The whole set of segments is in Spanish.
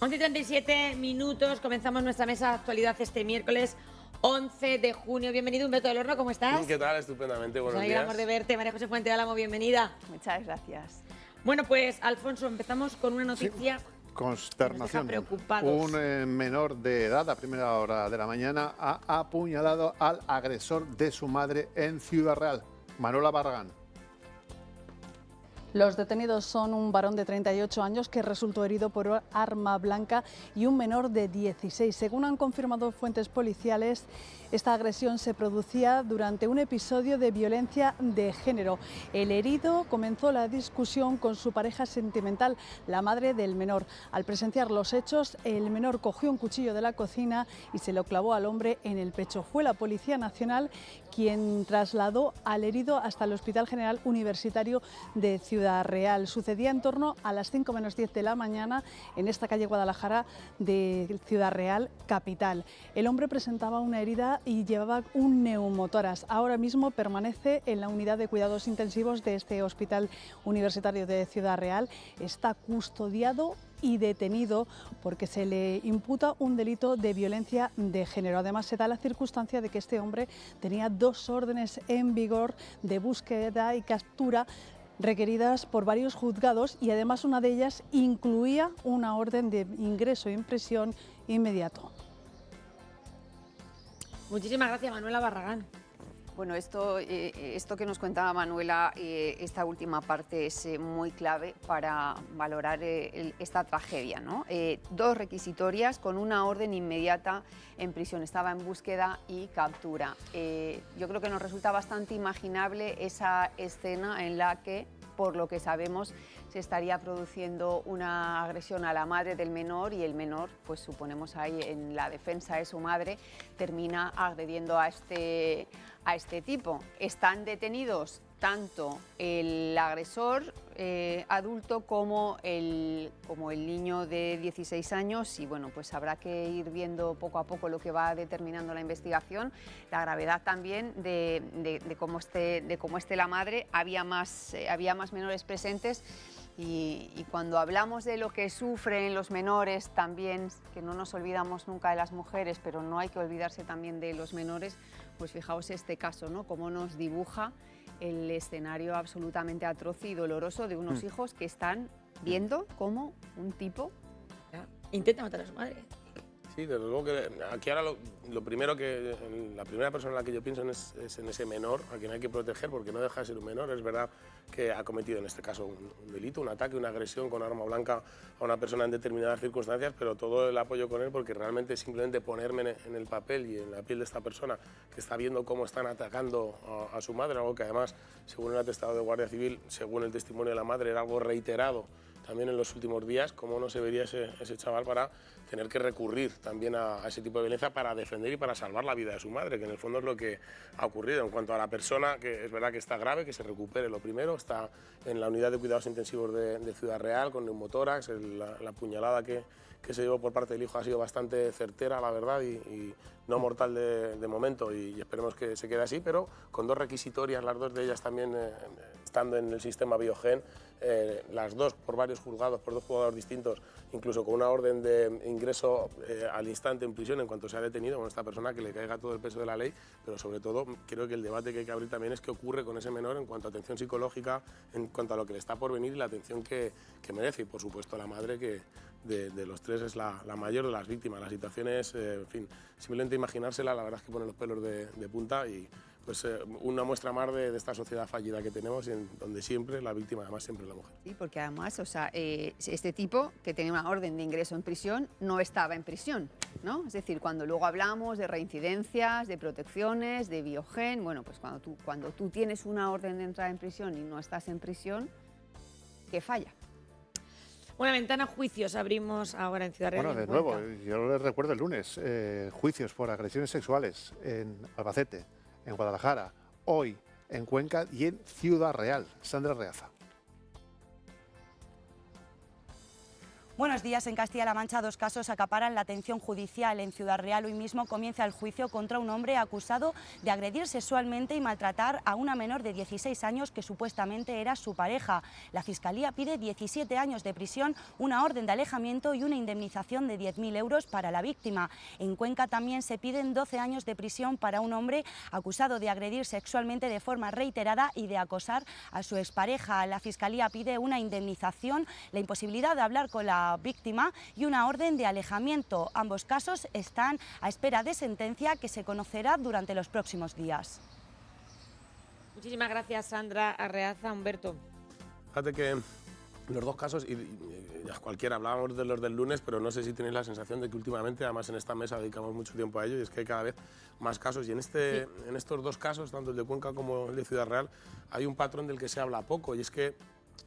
11:37, comenzamos nuestra mesa de actualidad este miércoles 11 de junio. Bienvenido, Humberto del Horno, ¿cómo estás? ¿Qué tal? Estupendamente, buenos Nos alegramos días. de verte. María José Fuente Álamo, bienvenida. Muchas gracias. Bueno, pues, Alfonso, empezamos con una noticia Consternación. que nos deja preocupados. Un menor de edad, a primera hora de la mañana, ha apuñalado al agresor de su madre en Ciudad Real. Manuela Barragán. Los detenidos son un varón de 38 años que resultó herido por arma blanca y un menor de 16. Según han confirmado fuentes policiales, esta agresión se producía durante un episodio de violencia de género. El herido comenzó la discusión con su pareja sentimental, la madre del menor. Al presenciar los hechos, el menor cogió un cuchillo de la cocina y se lo clavó al hombre en el pecho. Fue la Policía Nacional quien trasladó al herido hasta el Hospital General Universitario de Ciudad Real. Sucedía en torno a las 5 menos 10 de la mañana en esta calle Guadalajara de Ciudad Real, capital. El hombre presentaba una herida y llevaba un neumotórax. Ahora mismo permanece en la unidad de cuidados intensivos de este Hospital Universitario de Ciudad Real. Está custodiado y detenido porque se le imputa un delito de violencia de género. Además, se da la circunstancia de que este hombre tenía 2 órdenes en vigor de búsqueda y captura requeridas por varios juzgados y además una de ellas incluía una orden de ingreso en prisión inmediato. Muchísimas gracias, Manuela Barragán. Bueno, esto que nos contaba Manuela, esta última parte es muy clave para valorar esta tragedia, ¿no? 2 requisitorias con una orden inmediata en prisión. Estaba en búsqueda y captura. Yo creo que nos resulta bastante imaginable esa escena en la que, por lo que sabemos, se estaría produciendo una agresión a la madre del menor y el menor, pues suponemos ahí en la defensa de su madre, termina agrediendo a este tipo. Están detenidos tanto el agresor adulto como el niño de 16 años y bueno, pues habrá que ir viendo poco a poco lo que va determinando la investigación, la gravedad también de cómo esté la madre. Había más menores presentes. Y cuando hablamos de lo que sufren los menores también, que no nos olvidamos nunca de las mujeres, pero no hay que olvidarse también de los menores, pues fijaos este caso, ¿no? Cómo nos dibuja el escenario absolutamente atroz y doloroso de unos hijos que están viendo cómo un tipo intenta matar a su madre. Sí, desde luego que aquí ahora lo primero la primera persona en la que yo pienso es en ese menor, a quien hay que proteger porque no deja de ser un menor. Es verdad que ha cometido en este caso un delito, un ataque, una agresión con arma blanca a una persona en determinadas circunstancias, pero todo el apoyo con él porque realmente simplemente ponerme en el papel y en la piel de esta persona que está viendo cómo están atacando a su madre, algo que además, según el atestado de Guardia Civil, según el testimonio de la madre, era algo reiterado también en los últimos días, cómo no se vería ese chaval para tener que recurrir también a ese tipo de violencia para defender y para salvar la vida de su madre, que en el fondo es lo que ha ocurrido. En cuanto a la persona, que es verdad que está grave, que se recupere lo primero, está en la unidad de cuidados intensivos de Ciudad Real con neumotórax, la puñalada que se llevó por parte del hijo ha sido bastante certera, la verdad, y no mortal de momento, y esperemos que se quede así, pero con 2 requisitorias, las 2 de ellas también estando en el sistema Biogen, las 2 por varios juzgados, por 2 juzgados distintos, incluso con una orden de ingreso al instante en prisión en cuanto se ha detenido con esta persona, que le caiga todo el peso de la ley, pero sobre todo creo que el debate que hay que abrir también es qué ocurre con ese menor en cuanto a atención psicológica, en cuanto a lo que le está por venir y la atención que merece, y por supuesto la madre, que de los 3 es la mayor de las víctimas. La situación es, en fin, simplemente imaginársela, la verdad es que pone los pelos de punta y pues una muestra más de esta sociedad fallida que tenemos, en donde siempre la víctima, además, siempre es la mujer. Sí, porque además, o sea, este tipo que tenía una orden de ingreso en prisión no estaba en prisión, ¿no? Es decir, cuando luego hablamos de reincidencias, de protecciones, de Biogen, bueno, pues cuando tú tienes una orden de entrada en prisión y no estás en prisión, ¿qué falla? Una ventana a juicios abrimos ahora en Ciudad Real. Bueno, de nuevo, yo les recuerdo el lunes, juicios por agresiones sexuales en Albacete, en Guadalajara, hoy en Cuenca y en Ciudad Real. Sandra Reaza. Buenos días. En Castilla-La Mancha, 2 casos acaparan la atención judicial. En Ciudad Real hoy mismo comienza el juicio contra un hombre acusado de agredir sexualmente y maltratar a una menor de 16 años que supuestamente era su pareja. La Fiscalía pide 17 años de prisión, una orden de alejamiento y una indemnización de 10.000 euros para la víctima. En Cuenca también se piden 12 años de prisión para un hombre acusado de agredir sexualmente de forma reiterada y de acosar a su expareja. La Fiscalía pide una indemnización, la imposibilidad de hablar con la víctima y una orden de alejamiento. Ambos casos están a espera de sentencia que se conocerá durante los próximos días. Muchísimas gracias, Sandra Arreaza. Humberto. Fíjate que los 2 casos, y cualquiera, hablábamos de los del lunes, pero no sé si tenéis la sensación de que últimamente, además en esta mesa dedicamos mucho tiempo a ello, y es que hay cada vez más casos, y en estos 2 casos, tanto el de Cuenca como el de Ciudad Real, hay un patrón del que se habla poco, y es que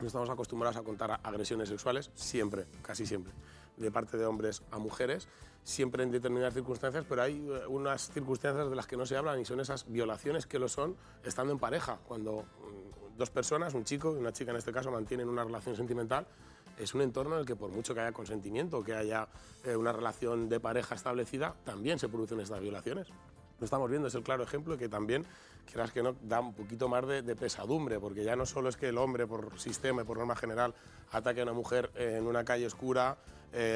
no estamos acostumbrados a contar agresiones sexuales, siempre, casi siempre, de parte de hombres a mujeres, siempre en determinadas circunstancias, pero hay unas circunstancias de las que no se hablan y son esas violaciones que lo son estando en pareja. Cuando 2 personas, un chico y una chica en este caso, mantienen una relación sentimental, es un entorno en el que por mucho que haya consentimiento, que haya una relación de pareja establecida, también se producen estas violaciones. Lo estamos viendo, es el claro ejemplo de que también, quieras que no, da un poquito más de pesadumbre, porque ya no solo es que el hombre, por sistema y por norma general, ataque a una mujer en una calle oscura,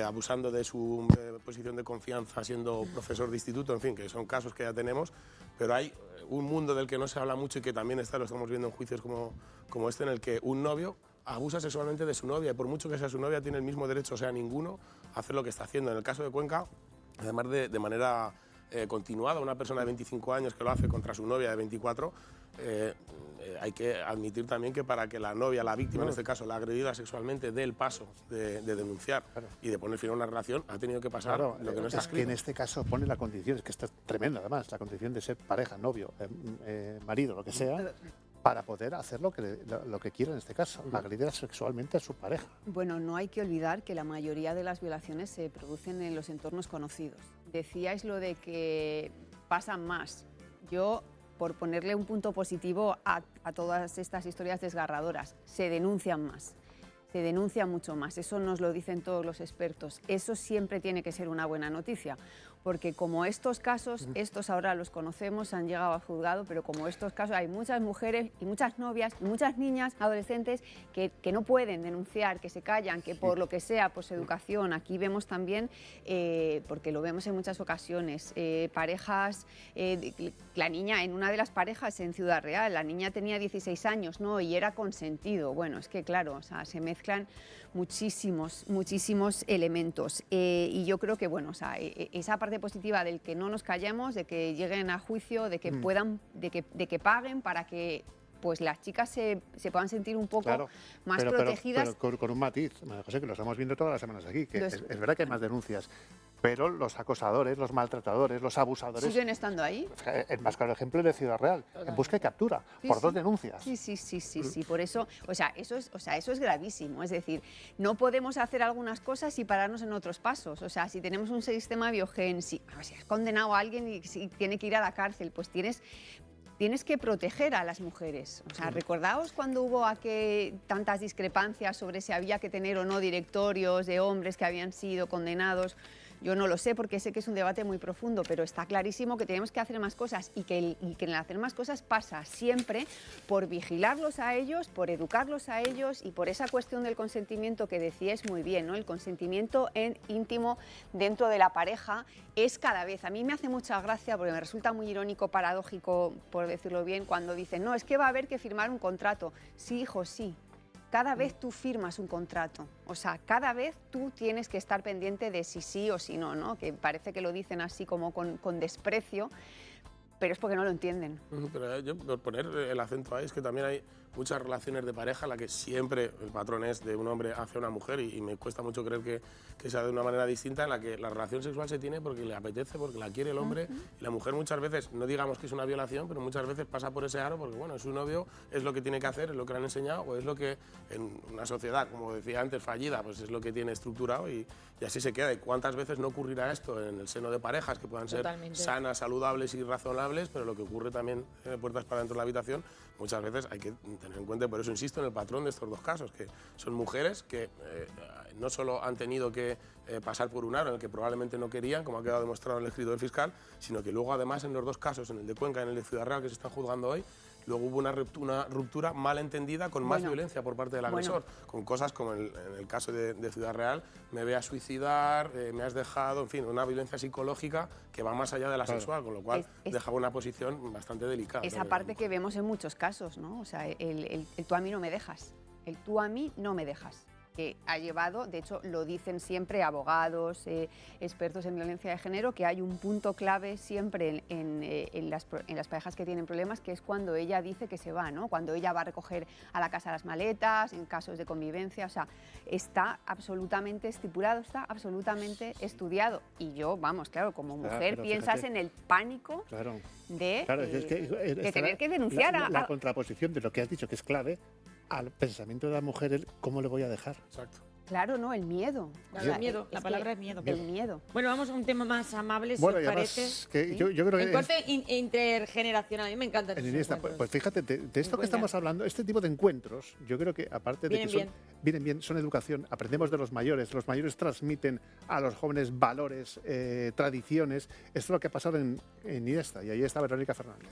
abusando de su posición de confianza, siendo profesor de instituto, en fin, que son casos que ya tenemos, pero hay un mundo del que no se habla mucho y que también lo estamos viendo en juicios como este, en el que un novio abusa sexualmente de su novia, y por mucho que sea su novia, tiene el mismo derecho, o sea, ninguno, a hacer lo que está haciendo. En el caso de Cuenca, además de manera continuada, una persona de 25 años que lo hace contra su novia de 24, hay que admitir también que para que la novia, la víctima en este caso, la agredida sexualmente, dé el paso de denunciar y de poner fin a una relación, ha tenido que pasar lo que no está escrito. Que en este caso pone la condición, es que está tremenda además, la condición de ser pareja, novio, marido, lo que sea, para poder hacer lo que quiera en este caso, agredir sexualmente a su pareja. Bueno, no hay que olvidar que la mayoría de las violaciones se producen en los entornos conocidos. Decíais lo de que pasan más. Yo, por ponerle un punto positivo a todas estas historias desgarradoras, se denuncian más. Se denuncia mucho más, eso nos lo dicen todos los expertos. Eso siempre tiene que ser una buena noticia, porque como estos casos, estos ahora los conocemos, han llegado al juzgado, pero como estos casos hay muchas mujeres y muchas novias, y muchas niñas, adolescentes que no pueden denunciar, que se callan, que por lo que sea, por su educación, aquí vemos también, porque lo vemos en muchas ocasiones, parejas, la niña, en una de las parejas en Ciudad Real, la niña tenía 16 años, ¿no? Y era consentido. Bueno, es que claro, o sea, se mezclan muchísimos elementos, y yo creo que bueno, o sea, esa parte positiva del que no nos callemos, de que lleguen a juicio, de que puedan, de que paguen para que pues las chicas se puedan sentir un poco más protegidas. Pero con un matiz, María José, que lo estamos viendo todas las semanas aquí, que es verdad que hay más denuncias, pero los acosadores, los maltratadores, los abusadores... ¿Siguen estando ahí? El más claro ejemplo es de Ciudad Real, en busca y captura, por 2 denuncias. Sí, por eso, eso es gravísimo, es decir, no podemos hacer algunas cosas y pararnos en otros pasos, o sea, si tenemos un sistema biogen, si has condenado a alguien y si tiene que ir a la cárcel, pues tienes que proteger a las mujeres. O sea, recordaos cuando hubo tantas discrepancias sobre si había que tener o no directorios de hombres que habían sido condenados. Yo no lo sé porque sé que es un debate muy profundo, pero está clarísimo que tenemos que hacer más cosas y que en el hacer más cosas pasa siempre por vigilarlos a ellos, por educarlos a ellos y por esa cuestión del consentimiento que decíais muy bien, ¿no? El consentimiento íntimo dentro de la pareja es cada vez. A mí me hace mucha gracia porque me resulta muy irónico, paradójico, por decirlo bien, cuando dicen, no, es que va a haber que firmar un contrato. Sí, hijo, sí. Cada vez tú firmas un contrato, o sea, cada vez tú tienes que estar pendiente de si sí o si no, ¿no? Que parece que lo dicen así como con desprecio, pero es porque no lo entienden. Pero yo, por poner el acento ahí, es que también hay muchas relaciones de pareja en las que siempre el patrón es de un hombre hacia una mujer y me cuesta mucho creer que sea de una manera distinta, en la que la relación sexual se tiene porque le apetece, porque la quiere el hombre, y la mujer muchas veces, no digamos que es una violación, pero muchas veces pasa por ese aro porque bueno, es su novio, es lo que tiene que hacer, es lo que le han enseñado, o es lo que en una sociedad, como decía antes, fallida, pues es lo que tiene estructurado y así se queda. ¿Y cuántas veces no ocurrirá esto en el seno de parejas que puedan ser sanas, saludables y razonables, pero lo que ocurre también puertas para dentro de la habitación, muchas veces hay que tener en cuenta, y por eso insisto en el patrón de estos dos casos, que son mujeres que no solo han tenido que pasar por un aro en el que probablemente no querían, como ha quedado demostrado en el escrito del fiscal, sino que luego además en los dos casos, en el de Cuenca y en el de Ciudad Real que se están juzgando hoy, luego hubo una ruptura mal entendida con más violencia por parte del agresor, con cosas como en el caso de Ciudad Real, me voy a suicidar, me has dejado, en fin, una violencia psicológica que va más allá de la sexual, con lo cual dejaba una posición bastante delicada. Esa parte que vemos en muchos casos, ¿no? O sea, el tú a mí no me dejas, el tú a mí no me dejas, que ha llevado, de hecho lo dicen siempre abogados, expertos en violencia de género, que hay un punto clave siempre en las parejas que tienen problemas, que es cuando ella dice que se va, ¿no? Cuando ella va a recoger a la casa las maletas, en casos de convivencia, o sea, está absolutamente estipulado, está absolutamente estudiado. Y yo, vamos, claro, como mujer piensas fíjate, en el pánico de tener que denunciar la contraposición de lo que has dicho, que es clave, al pensamiento de la mujer, ¿cómo le voy a dejar? Exacto. Claro, no, el miedo. Claro, el miedo, la palabra es miedo. El miedo. Bueno, vamos a un tema más amable, si bueno, os parece. Que yo creo que encuentro intergeneracional, a mí me encanta. Pues fíjate, de esto que estamos hablando, este tipo de encuentros, yo creo que aparte de que vienen bien, son educación, aprendemos de los mayores transmiten a los jóvenes valores, tradiciones. Esto es lo que ha pasado en Iniesta, y ahí está Verónica Fernández.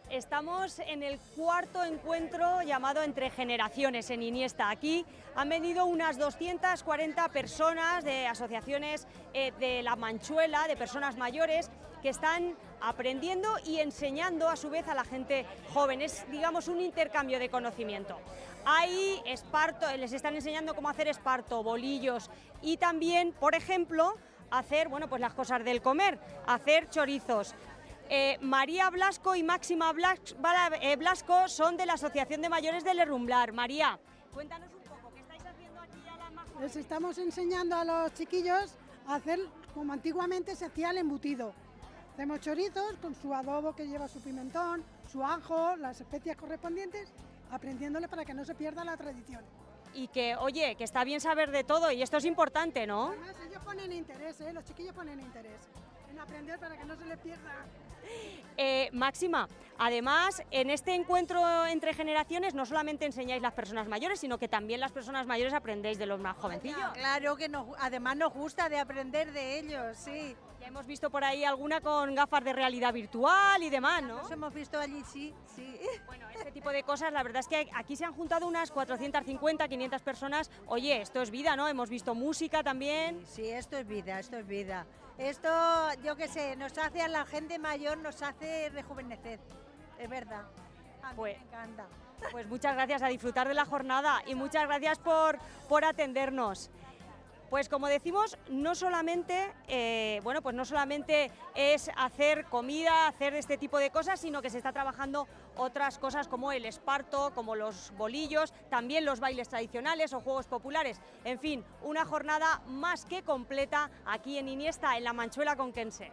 Estamos en el cuarto encuentro llamado Entre Generaciones en Iniesta. Aquí han venido unas 240 personas de asociaciones de La Manchuela, de personas mayores, que están aprendiendo y enseñando a su vez a la gente joven. Es, digamos, un intercambio de conocimiento. Hay esparto, les están enseñando cómo hacer esparto, bolillos y también, por ejemplo, hacer, bueno, pues las cosas del comer, hacer chorizos. María Blasco y Máxima Blasco son de la Asociación de Mayores del Herrumblar. María, cuéntanos un poco, ¿qué estáis haciendo aquí ya las más jóvenes? Les estamos enseñando a los chiquillos a hacer como antiguamente se hacía el embutido. Hacemos chorizos con su adobo que lleva su pimentón, su ajo, las especias correspondientes, aprendiéndole para que no se pierda la tradición. Y que, oye, que está bien saber de todo y esto es importante, ¿no? Además, ellos ponen interés, los chiquillos ponen interés en aprender para que no se les pierda. Máxima, además en este encuentro entre generaciones no solamente enseñáis las personas mayores, sino que también las personas mayores aprendéis de los más jovencillos. Claro que además nos gusta de aprender de ellos, sí. Ya hemos visto por ahí alguna con gafas de realidad virtual y demás, ¿no? Nos hemos visto allí, sí, sí. Bueno, este tipo de cosas, la verdad es que aquí se han juntado unas 450, 500 personas. Oye, esto es vida, ¿no? Hemos visto música también. Sí, esto es vida, esto es vida. Esto, yo qué sé, nos hace a la gente mayor, nos hace rejuvenecer, es verdad. A mí me encanta. Pues muchas gracias, a disfrutar de la jornada y muchas gracias por atendernos. Pues como decimos, no solamente, no solamente es hacer comida, hacer este tipo de cosas, sino que se está trabajando otras cosas como el esparto, como los bolillos, también los bailes tradicionales o juegos populares. En fin, una jornada más que completa aquí en Iniesta, en La Manchuela conquense.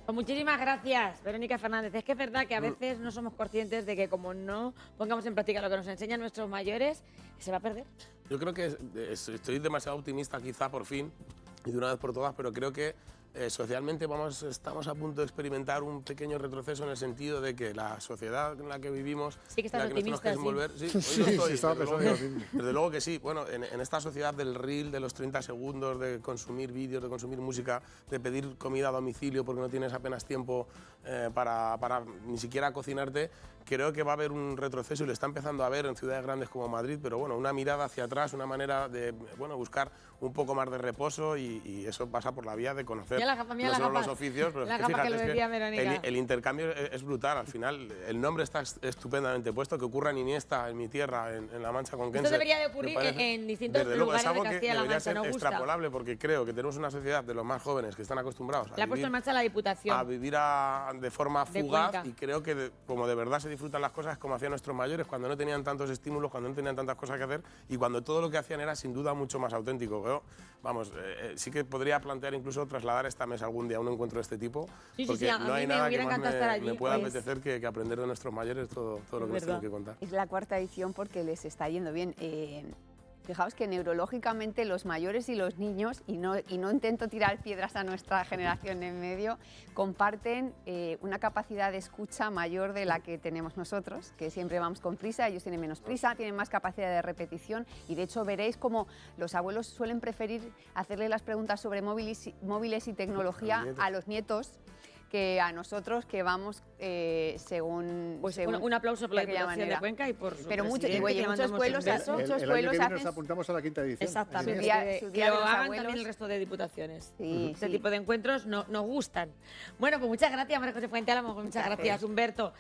Pues muchísimas gracias, Verónica Fernández. Es que es verdad que a veces no somos conscientes de que como no pongamos en práctica lo que nos enseñan nuestros mayores, se va a perder. Yo creo que estoy demasiado optimista quizá por fin, y de una vez por todas, pero creo que socialmente estamos a punto de experimentar un pequeño retroceso en el sentido de que la sociedad en la que vivimos, sí que estás en la que nos tenemos que desenvolver, desde luego que sí. Bueno, en esta sociedad del reel, de los 30 segundos, de consumir vídeos, de consumir música, de pedir comida a domicilio porque no tienes apenas tiempo para ni siquiera cocinarte, creo que va a haber un retroceso y lo está empezando a ver en ciudades grandes como Madrid, pero bueno, una mirada hacia atrás, una manera de buscar un poco más de reposo y eso pasa por la vía de conocer no solo los oficios, pero fíjate, el intercambio es brutal. Al final, el nombre está estupendamente puesto, que ocurra en Iniesta, en mi tierra, en La Mancha conquense. Esto debería de ocurrir en distintos lugares de Castilla-La Mancha, ¿no? Extrapolable, porque creo que tenemos una sociedad de los más jóvenes que están acostumbrados a puesto en marcha la Diputación. A vivir de forma fugaz, y creo que como de verdad se disfrutan las cosas como hacían nuestros mayores cuando no tenían tantos estímulos, cuando no tenían tantas cosas que hacer y cuando todo lo que hacían era sin duda mucho más auténtico. Pero, vamos, sí que podría plantear incluso trasladar esta mesa algún día a un encuentro de este tipo, porque no hay nada que más me pueda apetecer que aprender de nuestros mayores todo lo que nos tienen que contar. Es la cuarta edición porque les está yendo bien. fijaos que neurológicamente los mayores y los niños, y no intento tirar piedras a nuestra generación en medio, comparten una capacidad de escucha mayor de la que tenemos nosotros, que siempre vamos con prisa, ellos tienen menos prisa, tienen más capacidad de repetición, y de hecho veréis como los abuelos suelen preferir hacerle las preguntas sobre móviles y tecnología a los nietos que a nosotros, que vamos según... Pues un aplauso por la Diputación de Cuenca y por su pero presidente, muchos pueblos el año que viene nos apuntamos a la 5ª edición. Exactamente, Su que día lo de los hagan abuelos. también el resto de diputaciones. Sí, Este sí. tipo de encuentros nos gustan. Bueno, pues muchas gracias, María José Fuente Álamo, muchas gracias, Humberto.